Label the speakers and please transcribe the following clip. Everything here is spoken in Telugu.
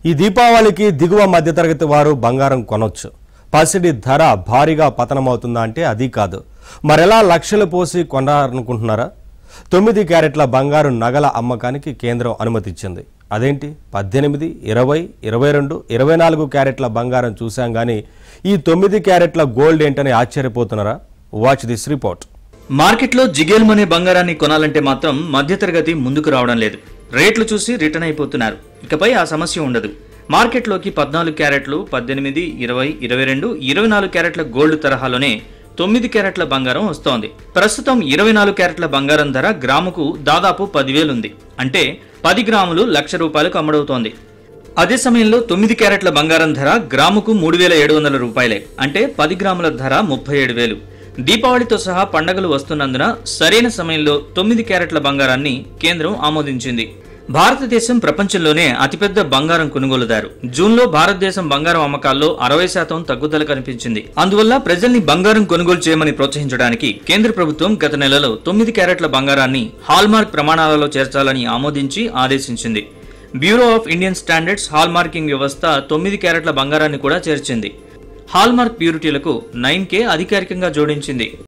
Speaker 1: ఈ దీపావళికి దిగువ మధ్యతరగతి వారు బంగారం కొనొచ్చు. పసిడి ధర భారీగా పతనమవుతుందా అంటే అది కాదు. మరెలా లక్షలు పోసి కొనాలనుకుంటున్నారా? 9 క్యారెట్ల బంగారు నగల అమ్మకానికి కేంద్రం అనుమతిచ్చింది. అదేంటి 18, 20, 22, 24 క్యారెట్ల బంగారం చూసాం గానీ ఈ 9 క్యారెట్ల గోల్డ్ ఏంటని ఆశ్చర్యపోతున్నారా? Watch this report.
Speaker 2: మార్కెట్లో జిగేల్మనే బంగారాన్ని కొనాలంటే మాత్రం మధ్యతరగతి ముందుకు రావడం లేదు. రేట్లు చూసి రిటర్న్ అయిపోతున్నారు. ఇకపై ఆ సమస్య ఉండదు. మార్కెట్లోకి 14 క్యారెట్లు, 18, 20, 22, 24 క్యారెట్ల గోల్డ్ తరహాలోనే 9 క్యారెట్ల బంగారం వస్తోంది. ప్రస్తుతం 24 క్యారెట్ల బంగారం ధర గ్రాముకు దాదాపు 10,000 ఉంది. అంటే 10 గ్రాములు ₹1,00,000 అమ్మడవుతోంది. అదే సమయంలో 9 క్యారెట్ల బంగారం ధర గ్రాముకు ₹3,700. అంటే 10 గ్రాముల ధర 37,000. దీపావళితో సహా పండగలు వస్తున్నందున సరైన సమయంలో 9 క్యారెట్ల బంగారాన్ని కేంద్రం ఆమోదించింది. భారతదేశం ప్రపంచంలోనే అతిపెద్ద బంగారం కొనుగోలుదారు. జూన్లో భారతదేశం బంగారం అమ్మకాల్లో 60% తగ్గుదల కనిపించింది. అందువల్ల ప్రజల్ని బంగారం కొనుగోలు చేయమని ప్రోత్సహించడానికి కేంద్ర ప్రభుత్వం గత నెలలో 9 క్యారెట్ల బంగారాన్ని హాల్మార్క్ ప్రమాణాలలో చేర్చాలని ఆమోదించి ఆదేశించింది. Bureau of Indian standards hallmarking వ్యవస్థ 9 క్యారెట్ల బంగారాన్ని కూడా చేర్చింది. హాల్మార్క్ ప్యూరిటీలకు 9K అధికారికంగా జోడించింది.